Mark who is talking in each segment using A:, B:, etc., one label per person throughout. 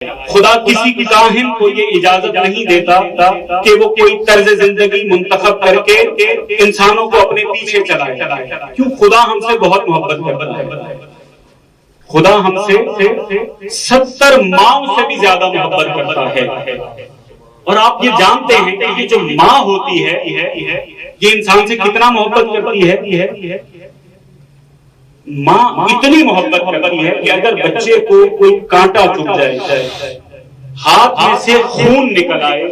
A: خدا کسی کی کاہن کو یہ اجازت نہیں دیتا کہ وہ کوئی طرز زندگی منتخب کر کے انسانوں کو اپنے پیچھے چلائے. کیوں؟ خدا ہم سے بہت محبت کرتا ہے. خدا ہم سے 70 ماؤں سے بھی زیادہ محبت کرتا ہے. اور آپ یہ جانتے ہیں کہ یہ جو ماں ہوتی ہے یہ انسان سے کتنا محبت کرتی ہے. ماں اتنی محبت کرتی ہے کہ اگر بچے کو کوئی کانٹا چبھ جائے، ہاتھ میں سے خون نکل آئے،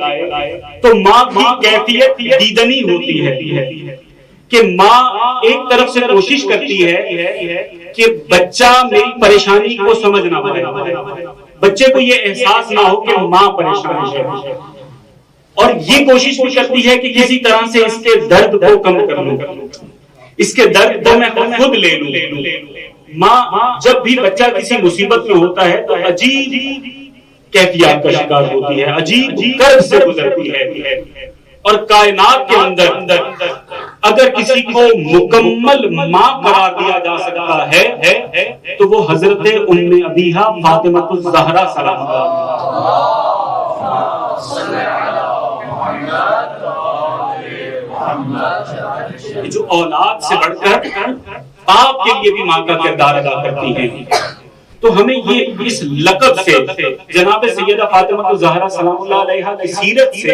A: تو ماں کی کیفیت دیدنی ہوتی ہے کہ ماں ایک طرف سے کوشش کرتی ہے کہ بچہ میری پریشانی کو سمجھ نہ پائے، بچے کو یہ احساس نہ ہو کہ ماں پریشان ہے، اور یہ کوشش بھی کرتی ہے کہ کسی طرح سے اس کے درد کو کم کر لوں، اس کے درد کو میں خود لے لوں. ماں جب بھی بچہ کسی مصیبت میں ہوتا ہے تو عجیب کیفیات کا شکار ہوتی ہے، عجیب کرب سے گزرتی ہے. اور کائنات کے اندر اگر کسی کو مکمل ماں قرار دیا جا سکتا ہے تو وہ حضرت ام ابیہا فاطمہ الزہرا سلام جو اولاد سے بڑھ کر باپ کے لیے بھی ماں کا کردار ادا کرتی ہیں. تو ہمیں یہ اس لقب سے، جناب سیدہ فاطمہ الزہرا سلام اللہ علیہا کی سیرت سے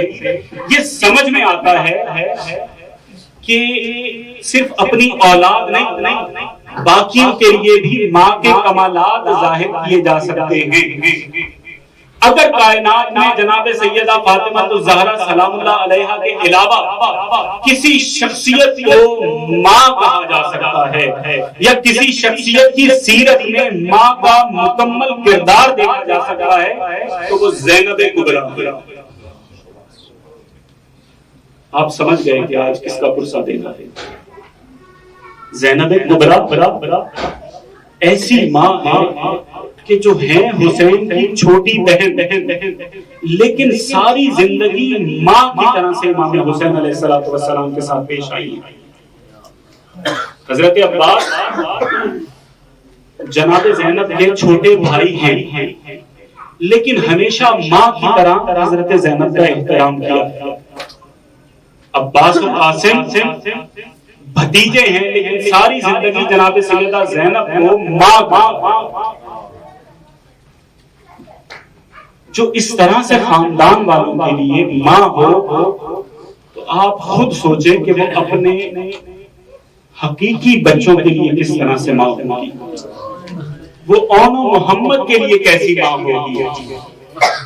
A: یہ سمجھ میں آتا ہے کہ صرف اپنی اولاد نہیں، باقیوں کے لیے بھی ماں کے کمالات ظاہر کیے جا سکتے ہیں. اگر کائنات میں جناب سیدہ فاطمہ الزہرا سلام اللہ علیہا کے علاوہ کسی شخصیت کو ماں کہا جا سکتا ہے یا کسی شخصیت کی سیرت میں ماں کا مکمل کردار دیکھا جا سکتا ہے تو وہ زینب کبریٰ. آپ سمجھ گئے کہ آج کس کا پرسہ دینا ہے. زینب کبریٰ ایسی ماں ہے کہ جو ہیں حسین کی چھوٹی بہن، لیکن ساری زندگی ماں کی طرح سے امام حسین علیہ السلام کے ساتھ پیش آئی. حضرت عباس جناب زینب کے چھوٹے بھائی ہیں، لیکن ہمیشہ ماں کی طرح حضرت زینب کا احترام کیا. عباس و قاسم بھتیجے ہیں، لیکن ساری زندگی جناب سیدہ زینب کو ماں جو اس طرح سے خاندان والوں کے لیے ماں ہو تو آپ خود سوچیں کہ وہ اپنے حقیقی بچوں کے لیے کس طرح سے ماں ہوگی. وہ اون و محمد کے لیے کیسی ماں ہوگی.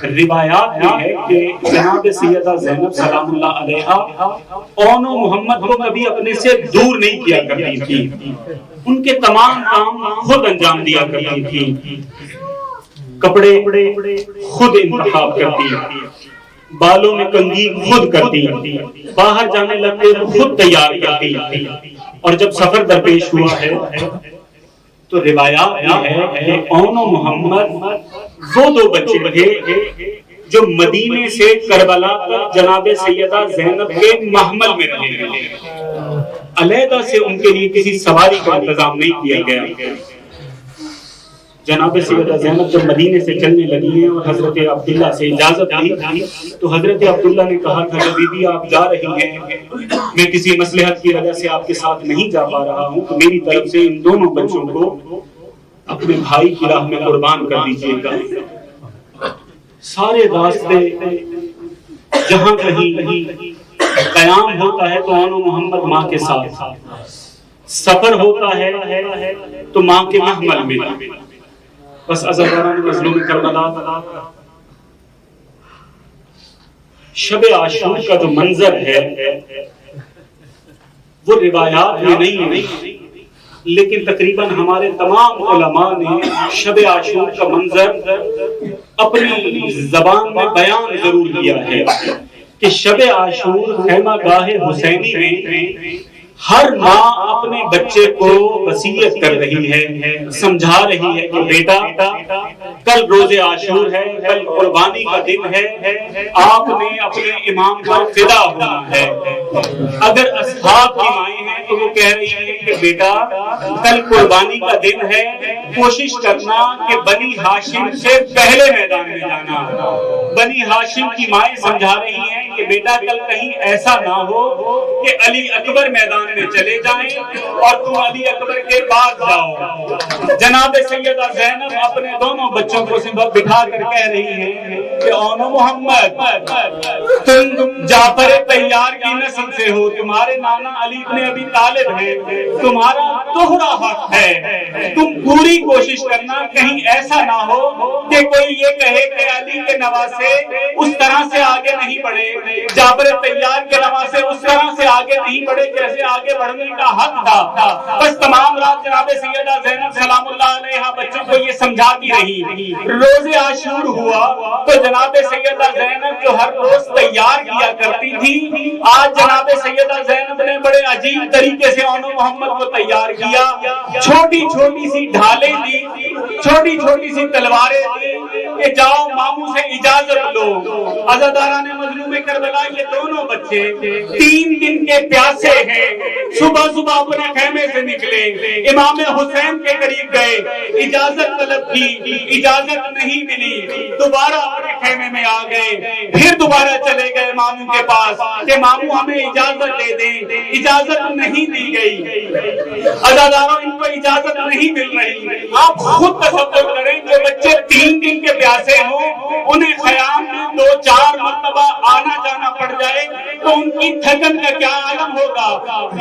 A: روایات میں ہے کہ جناب سیدہ زینب سلام اللہ علیہا اون و محمد کو کبھی اپنے سے دور نہیں کیا کرتی تھی، ان کے تمام کام خود انجام دیا کرتی تھی. کپڑے خود انتخاب کرتی، بالوں میں کنگھی خود کرتی، باہر جانے لگتے خود تیار کرتی. اور جب سفر درپیش ہوا ہے تو روایات میں ہے کہ اون و محمد وہ دو بچے تھے جو مدینے سے کربلا تک جناب سیدہ زینب کے محمل میں رہے. علیحدہ سے ان کے لیے کسی سواری کا انتظام نہیں کیا گیا. جناب سیدہ زینب جب مدینے سے چلنے لگی ہیں اور حضرت عبداللہ سے اجازت لی تو حضرت عبداللہ نے کہا تھا کہ بی بی آپ جا رہی ہیں، میں کسی مصلحت کی وجہ سے آپ کے ساتھ نہیں جا پا رہا ہوں، تو میری طرف سے ان دونوں بچوں کو اپنے بھائی کی راہ میں قربان کر دیجیے گا. سارے راستے جہاں کہیں قیام ہوتا ہے تو اون و محمد ماں کے ساتھ، سفر ہوتا ہے تو ماں کے محمل میں. بس عزاداران مظلوم کربلا شب عاشور کا جو منظر ہے وہ روایات میں نہیں، لیکن تقریباً ہمارے تمام علماء نے شب عاشور کا منظر اپنی زبان میں بیان ضرور کیا ہے کہ شب عاشور خیمہ گاہ حسینی میں ہر ماں اپنے بچے کو وصیت کر رہی ہے، سمجھا رہی ہے کہ بیٹا کل روز عاشور ہے، کل قربانی کا دن ہے، آپ نے اپنے امام پر فدا ہونا ہے۔ اگر اصحاب کی مائیں ہیں تو وہ کہہ رہی ہے کہ بیٹا کل قربانی کا دن ہے، کوشش کرنا کہ بنی ہاشم سے پہلے میدان میں جانا۔ بنی ہاشم کی مائیں سمجھا رہی ہیں کہ بیٹا کل کہیں ایسا نہ ہو کہ علی اکبر میدان میں چلے جائیں اور تم علی اکبر کے بعد جاؤ۔ جناب سیدہ زینب اپنے دونوں بچوں کو بٹھا کر کہہ رہی ہیں کہ اونو محمد تم جعفر طیار کی نسل سے ہو، تمہارے نانا علی ابن ابی طالب ہیں، تمہارا دوہرا حق ہے، تم پوری کوشش کرنا کہیں ایسا نہ ہو کہ کوئی یہ کہے کہ علی کے نواسے اس طرح سے آگے نہیں بڑھے، جعفر طیار کے نواسے اس طرح سے آگے نہیں بڑھے جیسے آگے بڑھنے کا حق تھا۔ بس تمام رات جناب سیدہ زینب سلام اللہ علیہا بچوں کو یہ سمجھاتی رہی۔ روز عاشور ہوا تو جناب سیدہ زینب جو ہر روز تیار کیا کرتی تھی، آج جناب سیدہ زینب نے بڑے عجیب طریقے سے اونو محمد کو تیار کیا۔ چھوٹی چھوٹی سی ڈھالیں دی، چھوٹی چھوٹی سی تلواریں دی کہ جاؤ ماموں سے اجازت لو۔ عزاداران مظلوم کربلا یہ دونوں بچے 3 دن کے پیاسے ہیں، صبح صبح اپنے خیمے سے نکلے، امام حسین کے قریب گئے، اجازت طلب کی، اجازت نہیں ملی، دوبارہ اپنے خیمے میں آ گئے، پھر دوبارہ چلے گئے ماموں کے پاس کہ ماموں ہمیں اجازت دے دیں، اجازت نہیں دی گئی۔ عزاداروں ان کو اجازت نہیں مل رہی۔ آپ خود تصور کریں جو بچے 3 دن کے پیاسے ہوں، انہیں خیام میں 2-4 مرتبہ آنا جانا پڑ جائے تو ان کی تھکن کا کیا عالم ہوگا۔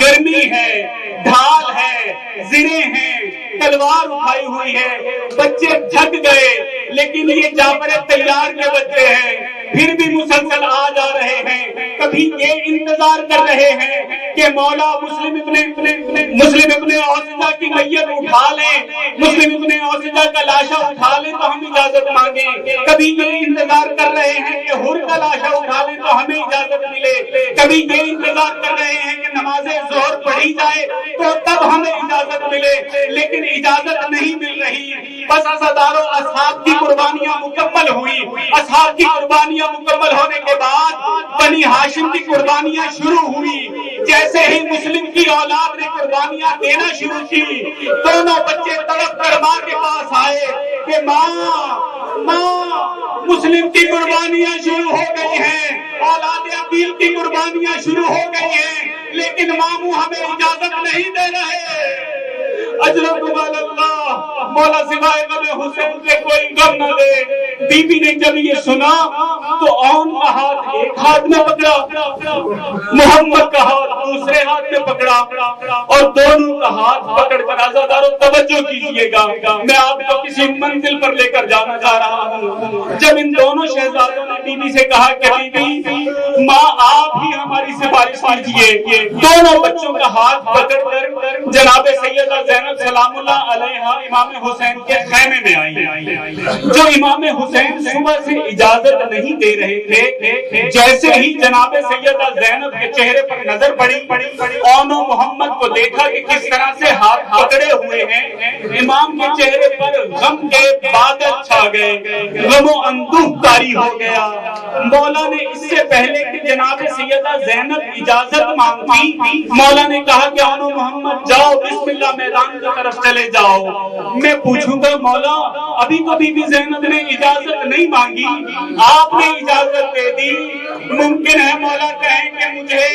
A: گرمی ہے، ڈھال ہے، زرے ہیں، تلوار اٹھائی ہوئی ہے، بچے تھک گئے، لیکن یہ جعفر طیار کے بچے ہیں، پھر بھی مسلسل آ جا رہے ہیں۔ کبھی یہ انتظار کر رہے ہیں کہ مولا مسلم ابن اوسجہ کی میت اٹھا لیں، مسلم ابن اوسجہ کا لاشا اٹھا لیں تو ہم اجازت مانگیں۔ کبھی یہ انتظار کر رہے ہیں کہ حر کا لاشا اٹھا لیں تو ہمیں اجازت ملے۔ کبھی یہ انتظار کر رہے ہیں کہ نماز ظہر پڑھی جائے تو تب ہمیں اجازت ملے، لیکن اجازت نہیں مل رہی۔ بس عزاداروں اصحاب کی قربانیاں مکمل ہوئی۔ اصحاب کی قربانیاں مکمل ہونے کے بعد بنی ہاشم کی قربانیاں شروع ہوئی۔ جیسے ہی مسلم کی اولاد نے قربانیاں دینا شروع کی، دونوں بچے تڑپ کر ماں کے پاس آئے کہ ماں مسلم کی قربانیاں شروع ہو گئی ہیں، اولاد عقیل کی قربانیاں شروع ہو گئی ہیں، لیکن ماموں ہمیں اجازت نہیں دے رہے۔ اجرکم اللہ، مولا سوائے غم حسین سے کوئی غم نہ دے۔ بی بی نے جب یہ سنا تو اون کا ہاتھ ایک ہاتھ میں پکڑا، محمد کا ہاتھ دوسرے ہاتھ میں پکڑا، اور دونوں کا ہاتھ پکڑ کر عزاداروں توجہ کیجئے گا، میں آپ کو کسی منزل پر لے کر جانا چاہ رہا ہوں۔ جب ان دونوں شہزادوں نے بی بی سے کہا کہ بی بی ماں آپ ہی ہماری سفارش کیجئے، دونوں بچوں کا ہاتھ پکڑ کر جناب سیدہ زینب سلام اللہ علیہا امام حسین کے خیمے میں آئی۔ جو امام حسین صبح سے اجازت نہیں دے رہے تھے، جیسے ہی جناب سیدہ زینب کے چہرے پر نظر پڑی، اونو محمد کو دیکھا کہ کس طرح سے ہاتھ پکڑے ہوئے ہیں، امام کے چہرے پر غم کے بادل چھا گئے، غم و اندوہ طاری ہو گیا۔ مولا نے اس سے پہلے کہ جناب سیدہ زینب اجازت مانگتی، مولا نے کہا کہ اونو محمد جاؤ بسم اللہ میدان کی طرف چلے جاؤ۔ میں پوچھوں گا مولا ابھی تو بی بی زینب نے اجازت نہیں مانگی، آپ نے اجازت دے دی، ممکن ہے مولا کہیں کہ مجھے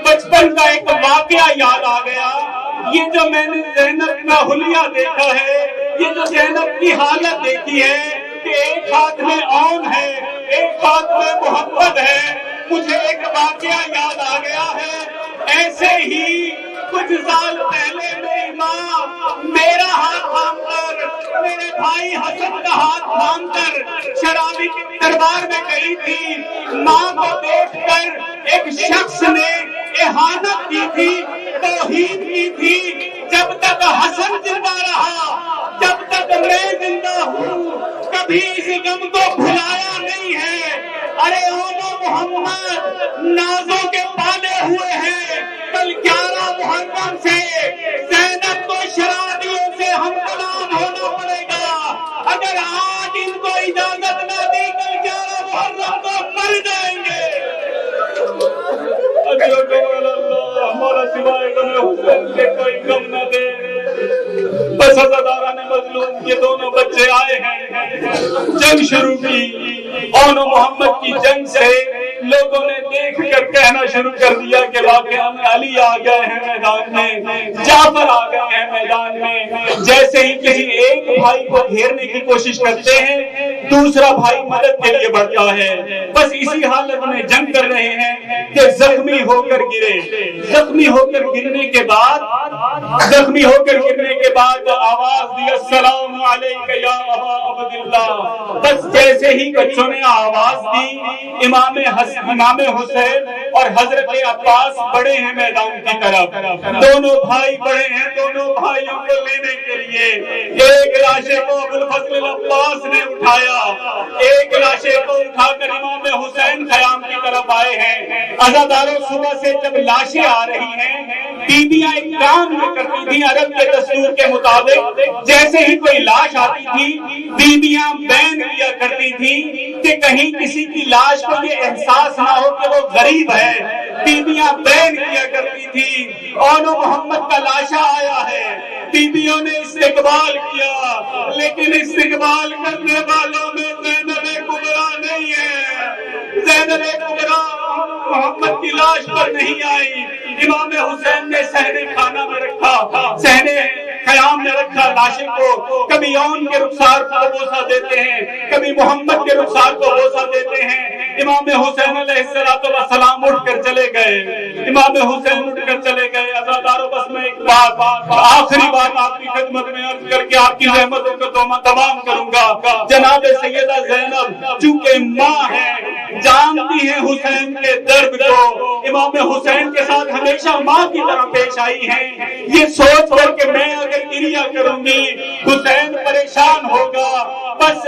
A: بچپن کا ایک واقعہ یاد آ گیا، یہ جو میں نے زینب کا حلیہ دیکھا ہے، یہ جو زینب کی حالت دیکھی ہے کہ ایک ہاتھ میں اون ہے، ایک ہاتھ میں محمد ہے، مجھے ایک واقعہ یاد آ گیا ہے۔ ایسے ہی کچھ سال پہلے میری ماں میرا ہاتھ تھام کر، میرے بھائی حسن کا ہاتھ تھام کر شرابی کے دربار میں گئی تھی۔ ماں کو دیکھ کر ایک شخص نے اہانت کی تھی، توہین کی تھی۔ جب تک حسن زندہ رہا، جب تک میں زندہ ہوں، کبھی اس غم کو بھلایا نہیں ہے۔ ارے اونو محمد نازوں کے پالے ہوئے ہیں، کل 11 محرم کو مر جائیں گے۔ ہمارا سوائے غم حسین کے کوئی غم نہ دے۔ بس عزاداران مظلوم، یہ دونوں بچے آئے ہیں، جنگ شروع کی، اون و محمد کی جنگ سے لوگوں نے دیکھ کر کہنا شروع کر دیا کہ واقعہ میں علی آ گئے ہیں میدان میں، جعفر آ گئے ہیں میدان میں۔ جیسے ہی کسی ایک بھائی کو گھیرنے کی کوشش کرتے ہیں، دوسرا بھائی مدد کے لیے بڑھتا ہے۔ بس اسی حالت میں جنگ کر رہے ہیں کہ زخمی ہو کر گرے۔ زخمی ہو کر گرنے کے بعد آواز دی السلام علیک یا ابا عبداللہ۔ بس جیسے ہی بچوں نے آواز دی، امام حسین اور حضرت عباس بڑے ہیں میدان کی طرف، دونوں بھائی بڑے ہیں، دونوں بھائیوں کو لینے کے لیے ایک لاشے کو ابو الفضل عباس نے اٹھایا، ایک لاشے کو اٹھا کر امام حسین خیام کی طرف آئے ہیں۔ عزاداروں، صبح سے جب لاشیں آ رہی ہیں، بیویاں ایک کام یہ کرتی تھیں عرب کے دستور کے مطابق، جیسے ہی کوئی لاش آتی تھی بیویاں بین کیا کرتی تھی کہ کہیں کسی کی لاش کو یہ احساس نہ ہو کہ وہ غریب ہے۔ بیویاں بین کیا کرتی تھی، اون و محمد کا لاشا آیا ہے، بیویوں نے استقبال کیا، لیکن استقبال کرنے والوں میں زینب کبریٰ نہیں ہے۔ زینب کبریٰ محمد کی لاش پر نہیں آئی۔ امام حسین نے صحن خانہ میں رکھا، صحن خیام میں رکھا لاشیں کو، کبھی اون کے رخسار کو بوسہ دیتے ہیں، کبھی محمد کے رخسار کو بوسہ دیتے ہیں۔ امام حسین علیہ السلام اٹھ کر چلے گئے، امام حسین اٹھ کر چلے گئے۔ عزاداروں، بس میں ایک بات آخری بات آپ کی خدمت میں عرض کر کے آپ کی رحمتوں کو تمام کروں گا۔ جناب سیدہ زینب چونکہ ماں ہے، جانتی ہیں حسین کے درد کو، امام حسین کے ساتھ ہمیشہ ماں کی طرح پیش آئی ہیں۔ یہ سوچ کر کہ میں اگر کریا کروں گی حسین پریشان ہوگا، بس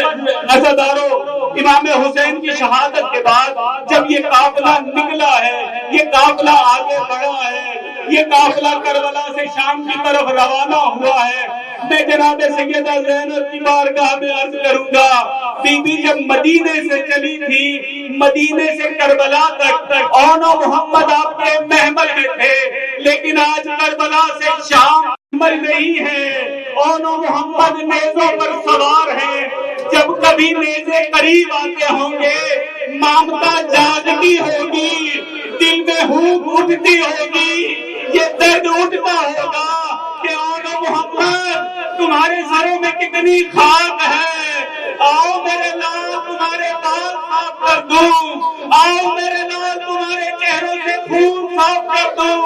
A: عزاداروں، امام حسین کی شہادت کے بعد جب یہ قافلہ نکلا ہے، یہ قافلہ آگے بڑھا ہے، یہ قافلہ کربلا سے شام کی طرف روانہ ہوا ہے، میں جناب سیدہ زینب کی بارگاہ میں عرض کروں گا، بی بی جب مدینے سے چلی تھی، مدینے سے کربلا تک اون و محمد آپ کے محمل میں تھے، لیکن آج کربلا سے شام محمل نہیں ہے، اون و محمد نیزوں پر سوار ہیں۔ جب کبھی نیزے قریب آتے ہوں گے، مامتا جاگتی ہوگی، دل میں ہوک اٹھتی ہوگی، یہ درد اٹھتا ہوگا کہ اون و محمد تمہارے سروں میں کتنی خاک ہے، آؤ میرے لال تمہارے بال صاف کر دوں، آؤ میرے لال تمہارے چہروں سے خون صاف کر دوں۔